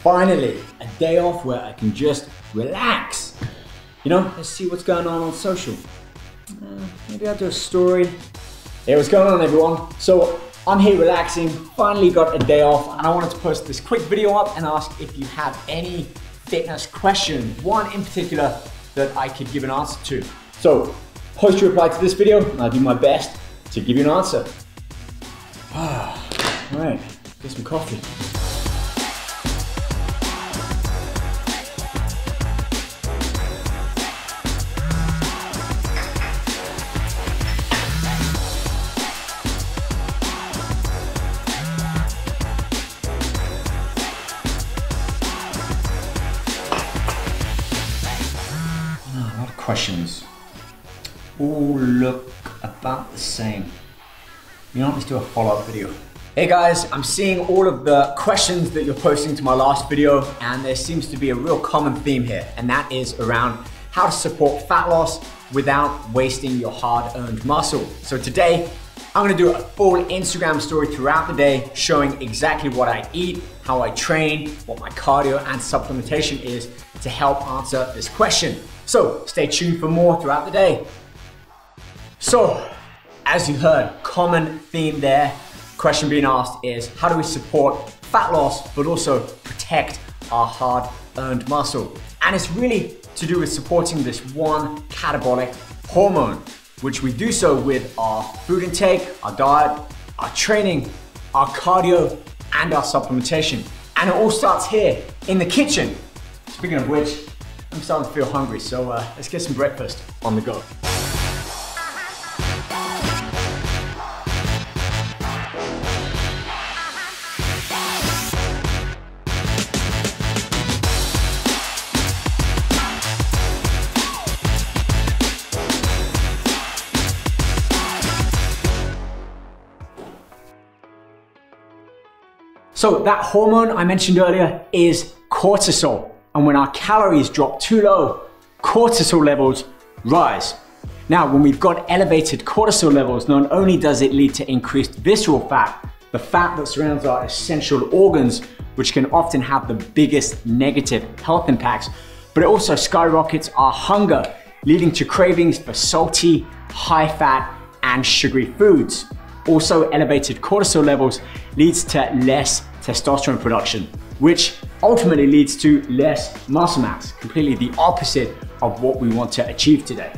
Finally, a day off where I can just relax. You know, let's see what's going on social. Maybe I'll do a story. Hey, what's going on everyone? So I'm here relaxing, finally got a day off, and I wanted to post this quick video up and ask if you have any fitness questions, one in particular that I could give an answer to. So post your reply to this video and I'll do my best to give you an answer. All right, get some coffee. A lot of questions. All look about the same. You know, let's do a follow-up video. Hey guys, I'm seeing all of the questions that you're posting to my last video, and there seems to be a real common theme here, and that is around how to support fat loss without wasting your hard-earned muscle. So today, I'm gonna do a full Instagram story throughout the day showing exactly what I eat, how I train, what my cardio and supplementation is to help answer this question. So stay tuned for more throughout the day. So, as you heard, common theme there. Question being asked is, how do we support fat loss, but also protect our hard-earned muscle? And it's really to do with supporting this one catabolic hormone, which we do so with our food intake, our diet, our training, our cardio, and our supplementation. And it all starts here in the kitchen. Speaking of which, I'm starting to feel hungry, so let's get some breakfast on the go. So that hormone I mentioned earlier is cortisol. And when our calories drop too low, cortisol levels rise. Now, when we've got elevated cortisol levels, not only does it lead to increased visceral fat, the fat that surrounds our essential organs, which can often have the biggest negative health impacts, but it also skyrockets our hunger, leading to cravings for salty, high fat, and sugary foods. Also, elevated cortisol levels leads to less testosterone production, which ultimately leads to less muscle mass, completely the opposite of what we want to achieve today.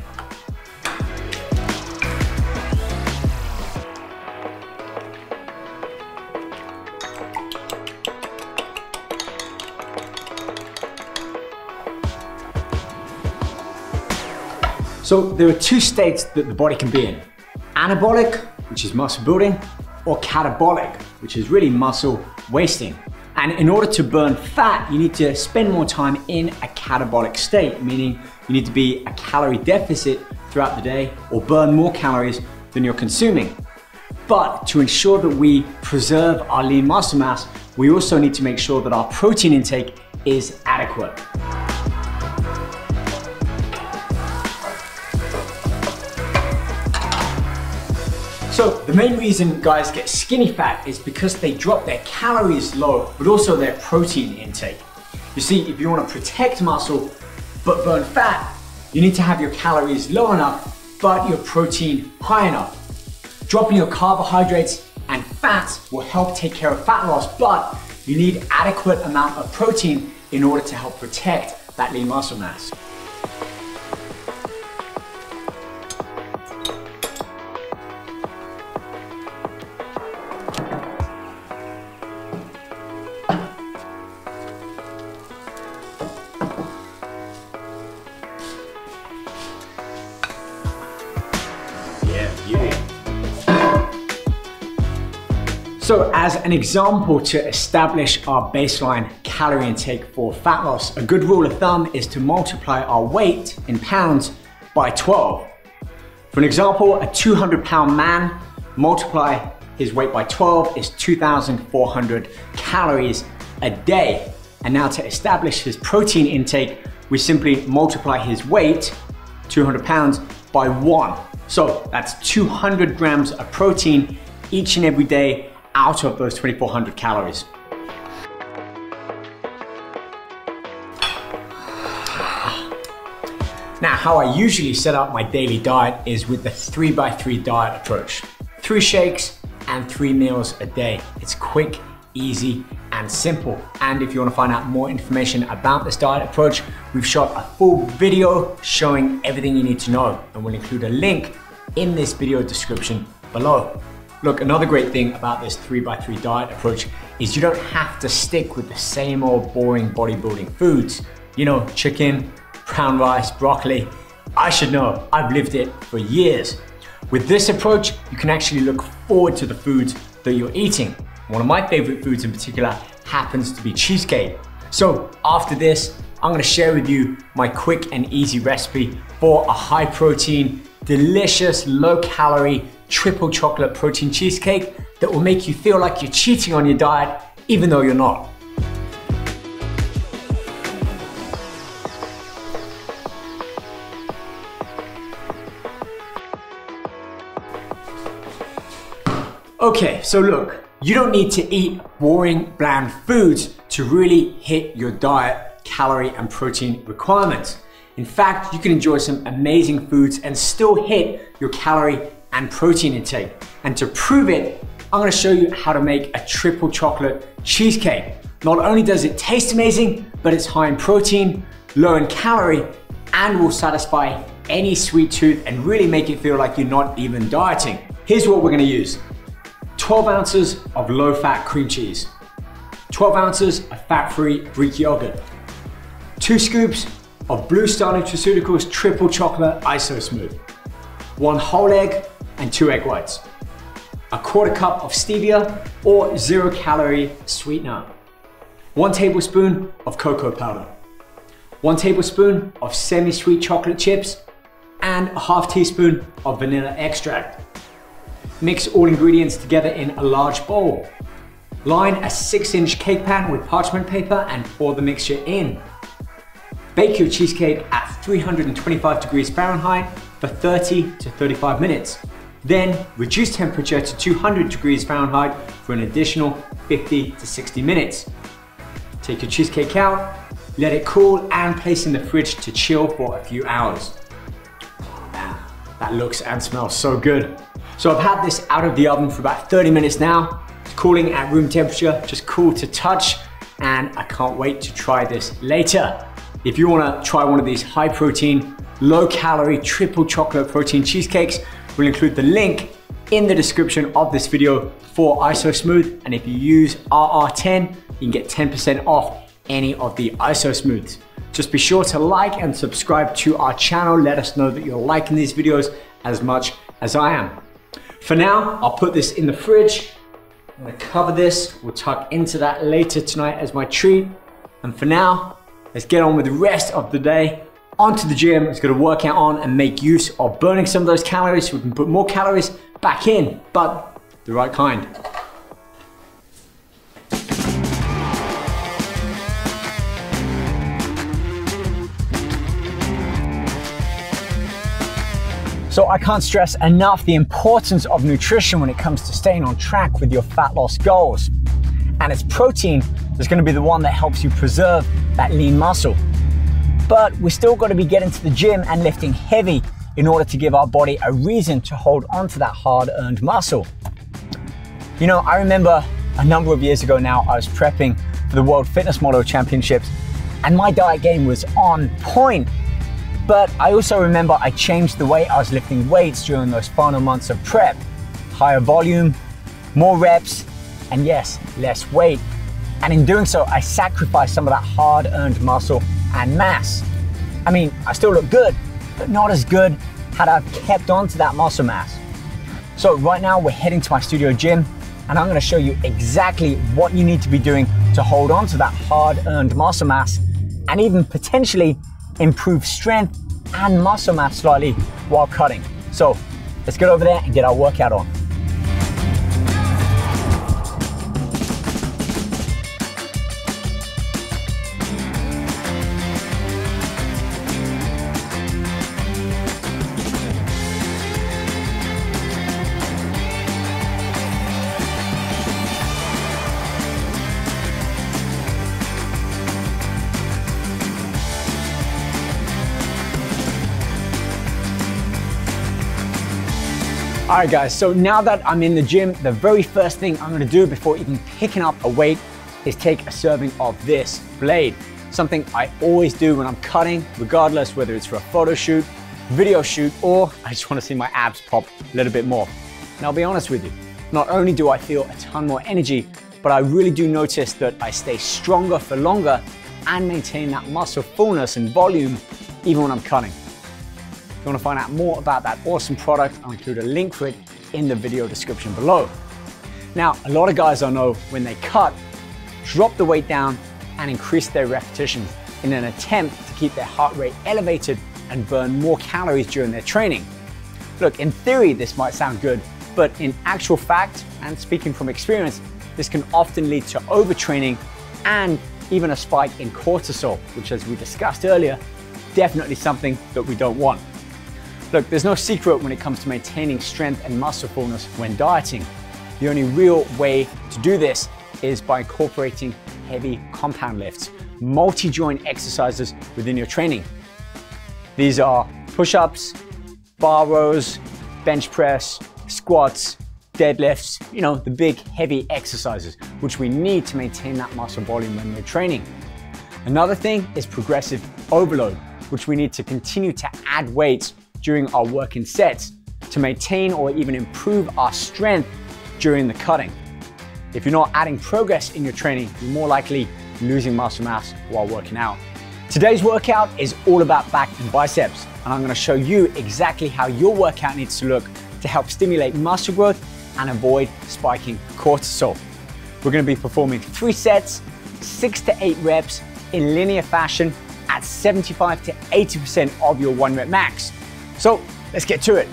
So there are two states that the body can be in: anabolic, which is muscle building, or catabolic, which is really muscle wasting. And in order to burn fat, you need to spend more time in a catabolic state, meaning you need to be a calorie deficit throughout the day or burn more calories than you're consuming. But to ensure that we preserve our lean muscle mass, we also need to make sure that our protein intake is adequate. So the main reason guys get skinny fat is because they drop their calories low, but also their protein intake. You see, if you want to protect muscle, but burn fat, you need to have your calories low enough, but your protein high enough. Dropping your carbohydrates and fats will help take care of fat loss, but you need adequate amount of protein in order to help protect that lean muscle mass. So as an example to establish our baseline calorie intake for fat loss, a good rule of thumb is to multiply our weight in pounds by 12. For an example, a 200-pound man, multiply his weight by 12 is 2,400 calories a day. And now to establish his protein intake, we simply multiply his weight, 200 pounds, by 1. So that's 200 grams of protein each and every day out of those 2,400 calories. Now, how I usually set up my daily diet is with the 3x3 diet approach. 3 shakes and 3 meals a day. It's quick, easy, and simple. And if you want to find out more information about this diet approach, we've shot a full video showing everything you need to know, and we'll include a link in this video description below. Look, another great thing about this 3x3 diet approach is you don't have to stick with the same old boring bodybuilding foods. You know, chicken, brown rice, broccoli. I should know, I've lived it for years. With this approach, you can actually look forward to the foods that you're eating. One of my favorite foods in particular happens to be cheesecake. So after this, I'm gonna share with you my quick and easy recipe for a high protein, delicious, low calorie, triple chocolate protein cheesecake that will make you feel like you're cheating on your diet, even though you're not. Okay, so look, you don't need to eat boring, bland foods to really hit your diet, calorie, and protein requirements. In fact, you can enjoy some amazing foods and still hit your calorie and protein intake. And to prove it, I'm gonna show you how to make a triple chocolate cheesecake. Not only does it taste amazing, but it's high in protein, low in calorie, and will satisfy any sweet tooth and really make it feel like you're not even dieting. Here's what we're gonna use. 12 ounces of low-fat cream cheese, 12 ounces of fat-free Greek yogurt, 2 scoops of Blue Star Nutraceuticals triple chocolate iso smooth, 1 whole egg and 2 egg whites, a 1/4 cup of stevia or 0-calorie sweetener, 1 tablespoon of cocoa powder, 1 tablespoon of semi-sweet chocolate chips, and a 1/2 teaspoon of vanilla extract. Mix all ingredients together in a large bowl. Line a 6-inch cake pan with parchment paper and pour the mixture in. Bake your cheesecake at 325 degrees Fahrenheit for 30 to 35 minutes. Then reduce temperature to 200 degrees Fahrenheit for an additional 50 to 60 minutes. Take your cheesecake out, let it cool, and place in the fridge to chill for a few hours. Oh man, that looks and smells so good. So I've had this out of the oven for about 30 minutes now. It's cooling at room temperature, just cool to touch, and I can't wait to try this later. If you wanna try one of these high protein, low calorie, triple chocolate protein cheesecakes, we'll include the link in the description of this video for Iso Smooth. And if you use RR10, you can get 10% off any of the Iso Smooths. Just be sure to like and subscribe to our channel. Let us know that you're liking these videos as much as I am. For now, I'll put this in the fridge. I'm gonna cover this. We'll tuck into that later tonight as my treat. And for now, let's get on with the rest of the day. Onto the gym, let's get a workout on and make use of burning some of those calories so we can put more calories back in, but the right kind. So I can't stress enough the importance of nutrition when it comes to staying on track with your fat loss goals. And it's protein that's gonna be the one that helps you preserve that lean muscle. But we still gotta be getting to the gym and lifting heavy in order to give our body a reason to hold on to that hard-earned muscle. You know, I remember a number of years ago now, I was prepping for the World Fitness Model Championships and my diet game was on point. But I also remember I changed the way I was lifting weights during those final months of prep. Higher volume, more reps, and yes, less weight. And in doing so, I sacrificed some of that hard-earned muscle and mass. I mean, I still look good, but not as good had I kept on to that muscle mass. So right now we're heading to my studio gym and I'm gonna show you exactly what you need to be doing to hold on to that hard-earned muscle mass and even potentially improve strength and muscle mass slightly while cutting. So let's get over there and get our workout on. All right guys, so now that I'm in the gym, the very first thing I'm gonna do before even picking up a weight is take a serving of this blade. Something I always do when I'm cutting, regardless whether it's for a photo shoot, video shoot, or I just wanna see my abs pop a little bit more. And I'll be honest with you, not only do I feel a ton more energy, but I really do notice that I stay stronger for longer and maintain that muscle fullness and volume even when I'm cutting. If you want to find out more about that awesome product, I'll include a link for it in the video description below. Now, a lot of guys I know when they cut, drop the weight down and increase their repetitions in an attempt to keep their heart rate elevated and burn more calories during their training. Look, in theory, this might sound good, but in actual fact, and speaking from experience, this can often lead to overtraining and even a spike in cortisol, which, as we discussed earlier, definitely something that we don't want. Look, there's no secret when it comes to maintaining strength and muscle fullness when dieting. The only real way to do this is by incorporating heavy compound lifts, multi-joint exercises within your training. These are push-ups, bar rows, bench press, squats, deadlifts, you know, the big heavy exercises, which we need to maintain that muscle volume when we're training. Another thing is progressive overload, which we need to continue to add weights during our working sets to maintain or even improve our strength during the cutting. If you're not adding progress in your training, you're more likely losing muscle mass while working out. Today's workout is all about back and biceps, and I'm going to show you exactly how your workout needs to look to help stimulate muscle growth and avoid spiking cortisol. We're going to be performing 3 sets, 6 to 8 reps in linear fashion at 75 to 80% of your 1 rep max. So let's get to it.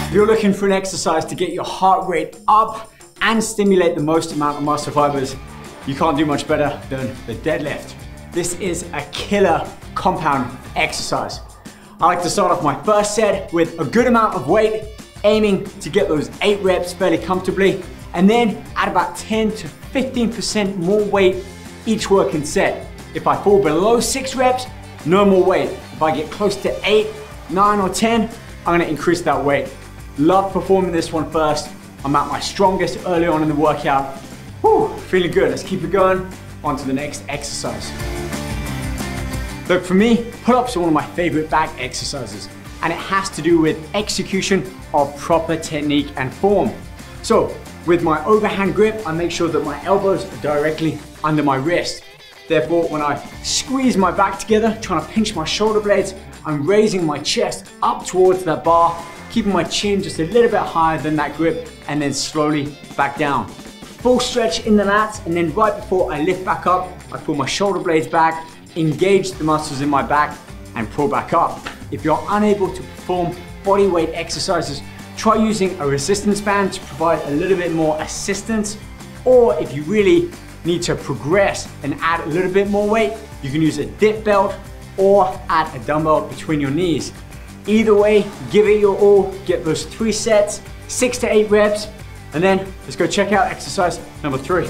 If you're looking for an exercise to get your heart rate up and stimulate the most amount of muscle fibers, you can't do much better than the deadlift. This is a killer compound exercise. I like to start off my first set with a good amount of weight, aiming to get those 8 reps fairly comfortably, and then add about 10 to 15% more weight each working set. If I fall below 6 reps, no more weight. If I get close to 8, 9, or 10, I'm gonna increase that weight. Love performing this one first. I'm at my strongest early on in the workout. Whew, feeling good. Let's keep it going. On to the next exercise. Look, for me, pull-ups are one of my favorite back exercises, and it has to do with execution of proper technique and form. So, with my overhand grip, I make sure that my elbows are directly under my wrist. Therefore, when I squeeze my back together, trying to pinch my shoulder blades, I'm raising my chest up towards that bar, keeping my chin just a little bit higher than that grip, and then slowly back down. Full stretch in the lats, and then right before I lift back up, I pull my shoulder blades back, engage the muscles in my back, and pull back up. If you're unable to perform body weight exercises, try using a resistance band to provide a little bit more assistance, or if you really need to progress and add a little bit more weight, you can use a dip belt or add a dumbbell between your knees. Either way, give it your all, get those 3 sets, 6 to 8 reps, and then let's go check out exercise number 3.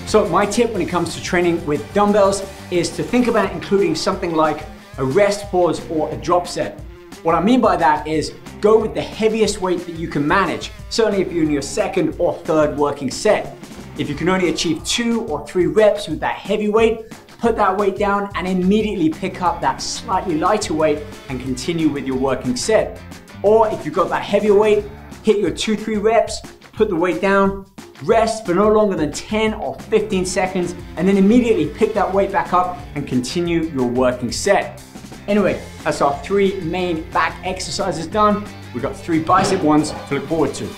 So my tip when it comes to training with dumbbells is to think about including something like a rest pause or a drop set. What I mean by that is go with the heaviest weight that you can manage, certainly if you're in your 2nd or 3rd working set. If you can only achieve 2 or 3 reps with that heavy weight, put that weight down and immediately pick up that slightly lighter weight and continue with your working set. Or if you've got that heavier weight, hit your 2-3 reps, put the weight down, rest for no longer than 10 or 15 seconds, and then immediately pick that weight back up and continue your working set. Anyway, that's our 3 main back exercises done. We've got 3 bicep ones to look forward to.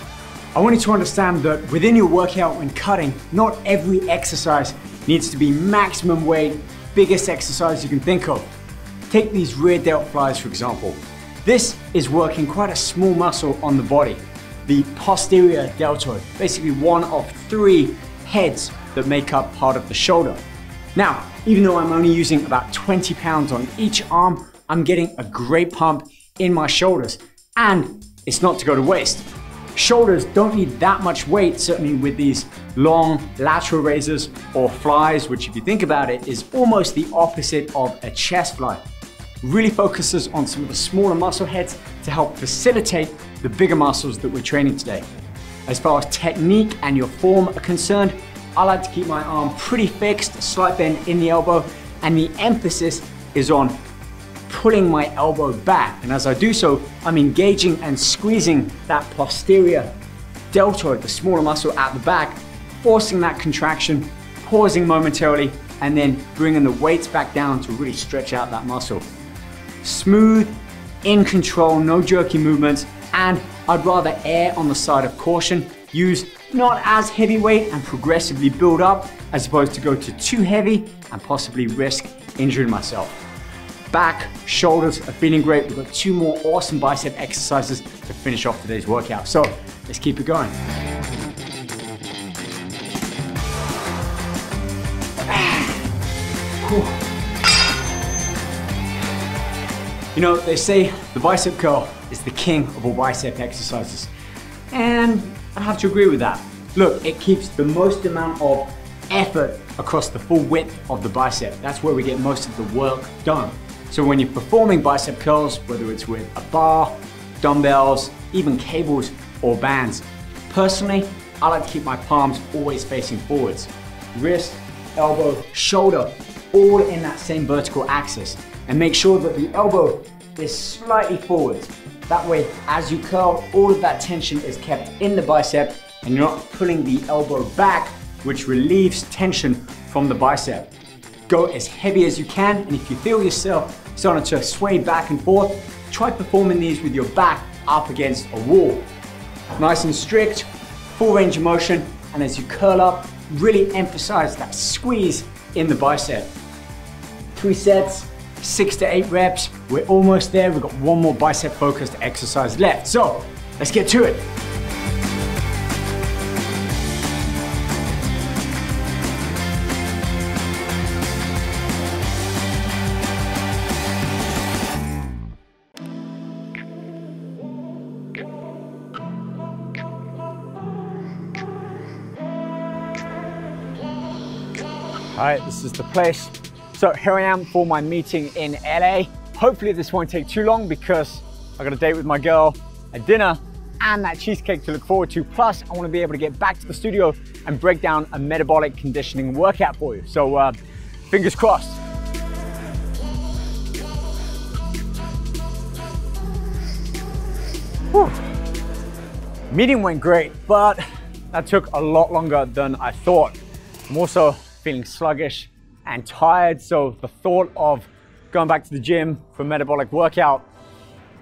I want you to understand that within your workout when cutting, not every exercise needs to be maximum weight, biggest exercise you can think of. Take these rear delt flies, for example. This is working quite a small muscle on the body, the posterior deltoid, basically one of 3 heads that make up part of the shoulder. Now, even though I'm only using about 20 pounds on each arm, I'm getting a great pump in my shoulders, and it's not to go to waste. Shoulders don't need that much weight, certainly with these long lateral raises or flies, which if you think about it, is almost the opposite of a chest fly. Really focuses on some of the smaller muscle heads to help facilitate the bigger muscles that we're training today. As far as technique and your form are concerned, I like to keep my arm pretty fixed, slight bend in the elbow, and the emphasis is on pulling my elbow back. And as I do so, I'm engaging and squeezing that posterior deltoid, the smaller muscle at the back, forcing that contraction, pausing momentarily, and then bringing the weights back down to really stretch out that muscle. Smooth, in control, no jerky movements, and I'd rather err on the side of caution, use not as heavy weight and progressively build up, as opposed to go to too heavy and possibly risk injuring myself. Back, shoulders are feeling great. We've got 2 more awesome bicep exercises to finish off today's workout. So let's keep it going. You know, they say the bicep curl is the king of all bicep exercises. And I have to agree with that. Look, it keeps the most amount of effort across the full width of the bicep. That's where we get most of the work done. So when you're performing bicep curls, whether it's with a bar, dumbbells, even cables or bands, personally, I like to keep my palms always facing forwards. Wrist, elbow, shoulder, all in that same vertical axis. And make sure that the elbow is slightly forwards. That way, as you curl, all of that tension is kept in the bicep and you're not pulling the elbow back, which relieves tension from the bicep. Go as heavy as you can, and if you feel yourself starting to sway back and forth, try performing these with your back up against a wall. Nice and strict, full range of motion, and as you curl up, really emphasize that squeeze in the bicep. 3 sets, 6 to 8 reps. We're almost there. We've got 1 more bicep focused exercise left. So let's get to it. All right, this is the place. So here I am for my meeting in LA. Hopefully this won't take too long because I got a date with my girl, a dinner, and that cheesecake to look forward to. Plus, I want to be able to get back to the studio and break down a metabolic conditioning workout for you. So fingers crossed. Whew. Meeting went great, but that took a lot longer than I thought. I'm also feeling sluggish and tired, so the thought of going back to the gym for a metabolic workout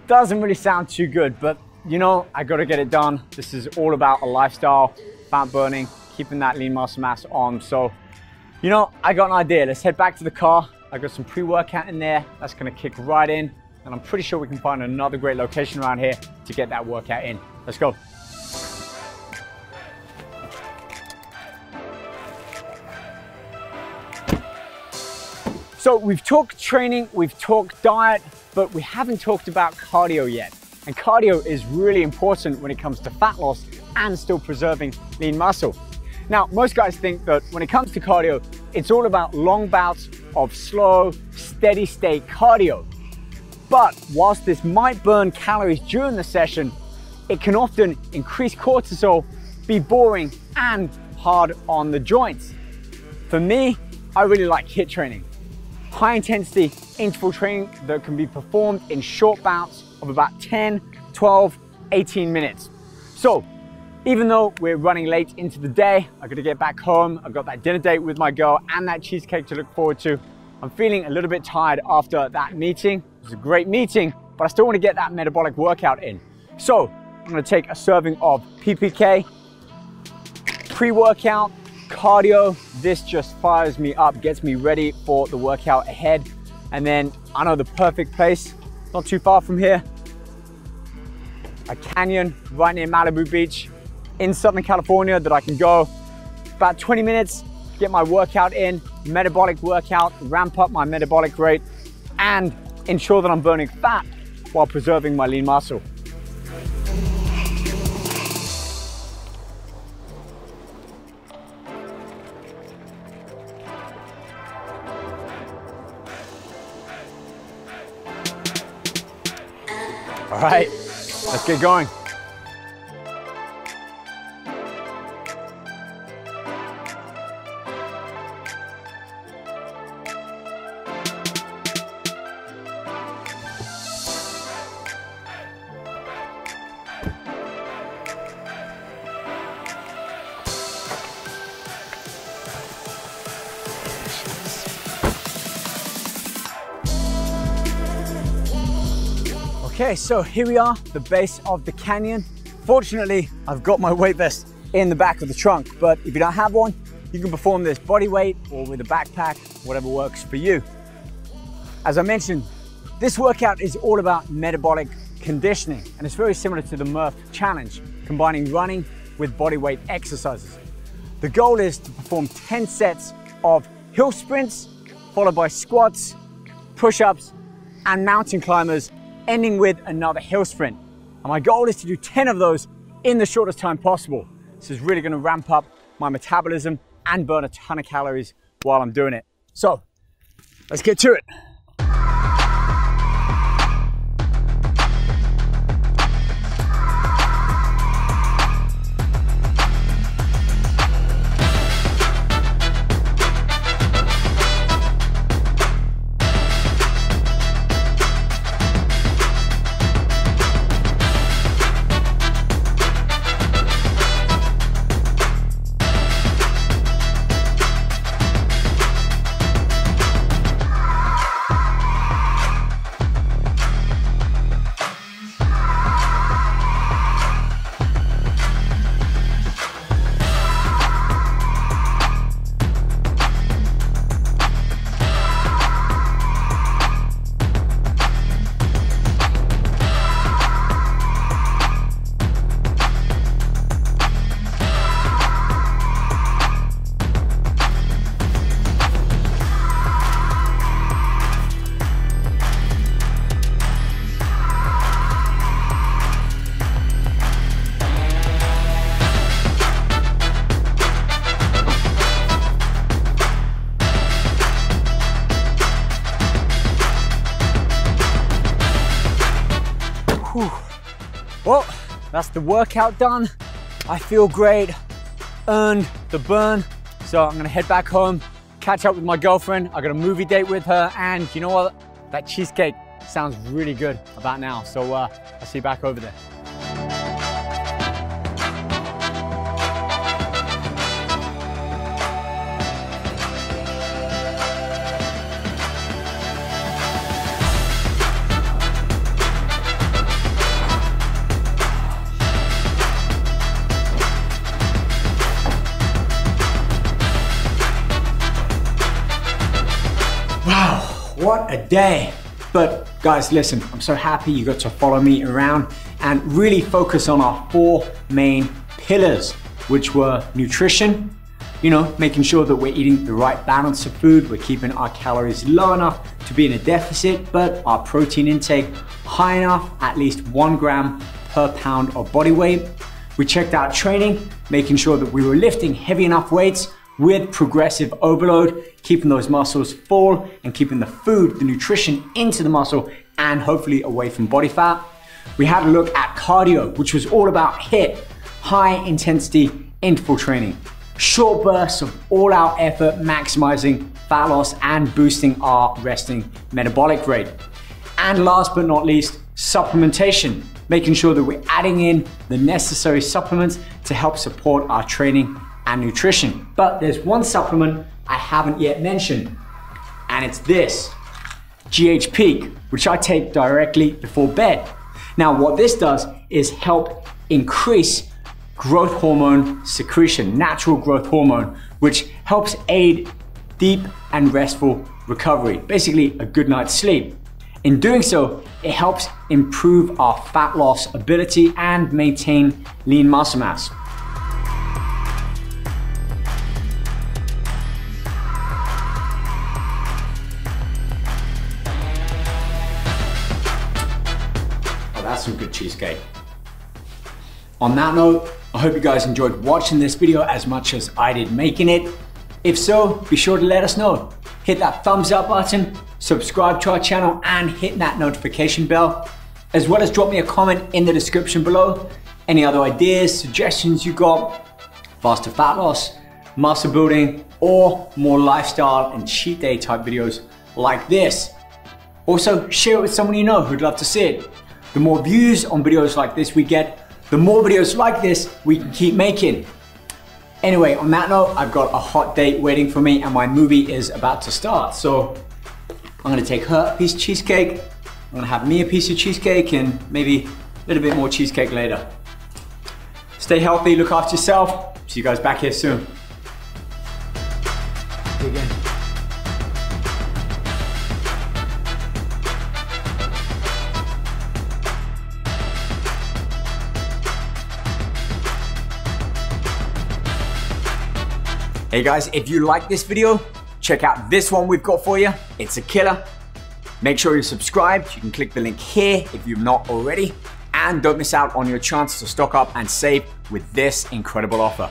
doesn't really sound too good, but you know, I gotta get it done. This is all about a lifestyle, fat burning, keeping that lean muscle mass on. So, you know, I got an idea. Let's head back to the car. I got some pre-workout in there. That's gonna kick right in, and I'm pretty sure we can find another great location around here to get that workout in. Let's go. So we've talked training, we've talked diet, but we haven't talked about cardio yet. And cardio is really important when it comes to fat loss and still preserving lean muscle. Now, most guys think that when it comes to cardio, it's all about long bouts of slow, steady state cardio. But whilst this might burn calories during the session, it can often increase cortisol, be boring, and hard on the joints. For me, I really like HIIT training. High intensity interval training that can be performed in short bouts of about 10, 12, 18 minutes. So even though we're running late into the day, I gotta get back home. I've got that dinner date with my girl and that cheesecake to look forward to. I'm feeling a little bit tired after that meeting. It was a great meeting, but I still wanna get that metabolic workout in. So I'm gonna take a serving of PPK, pre-workout, cardio. This just fires me up, gets me ready for the workout ahead. And then I know the perfect place, not too far from here, a canyon right near Malibu Beach in Southern California that I can go about 20 minutes, get my workout in, metabolic workout, ramp up my metabolic rate, and ensure that I'm burning fat while preserving my lean muscle. All right, let's get going. Okay, so here we are, the base of the canyon. Fortunately, I've got my weight vest in the back of the trunk, but if you don't have one, you can perform this body weight or with a backpack, whatever works for you. As I mentioned, this workout is all about metabolic conditioning, and it's very similar to the Murph challenge, combining running with body weight exercises. The goal is to perform 10 sets of hill sprints, followed by squats, push-ups, and mountain climbers, ending with another hill sprint. And my goal is to do 10 of those in the shortest time possible. This is really going to ramp up my metabolism and burn a ton of calories while I'm doing it. So let's get to it. Well, that's the workout done. I feel great, earned the burn. So I'm gonna head back home, catch up with my girlfriend. I got a movie date with her, and you know what? That cheesecake sounds really good about now. So I'll see you back over there. Wow, what a day. But guys, listen, I'm so happy you got to follow me around and really focus on our 4 main pillars, which were nutrition, making sure that we're eating the right balance of food, we're keeping our calories low enough to be in a deficit, but our protein intake high enough, at least 1 gram per pound of body weight. We checked out training, making sure that we were lifting heavy enough weights with progressive overload, keeping those muscles full and keeping the food, the nutrition into the muscle and hopefully away from body fat. We had a look at cardio, which was all about HIIT, high intensity interval training, short bursts of all out effort, maximizing fat loss and boosting our resting metabolic rate. And last but not least, supplementation, making sure that we're adding in the necessary supplements to help support our training and nutrition. But there's one supplement I haven't yet mentioned, and it's this, GH Peak, which I take directly before bed. Now, what this does is help increase growth hormone secretion, natural growth hormone, which helps aid deep and restful recovery, basically a good night's sleep. In doing so, it helps improve our fat loss ability and maintain lean muscle mass. That's some good cheesecake. On that note, I hope you guys enjoyed watching this video as much as I did making it. If so, be sure to let us know. Hit that thumbs up button, subscribe to our channel, and hit that notification bell. as well as drop me a comment in the description below. Any other ideas, suggestions you got, faster fat loss, muscle building, or more lifestyle and cheat day type videos like this. Also, share it with someone you know who'd love to see it. The more views on videos like this we get, the more videos like this we can keep making. Anyway, on that note, I've got a hot date waiting for me and my movie is about to start. So I'm gonna take her a piece of cheesecake, I'm gonna have me a piece of cheesecake and maybe a little bit more cheesecake later. Stay healthy, look after yourself. See you guys back here soon. Again. Hey guys, if you like this video, check out this one we've got for you. It's a killer. Make sure you're subscribed. You can click the link here if you've not already. And don't miss out on your chance to stock up and save with this incredible offer.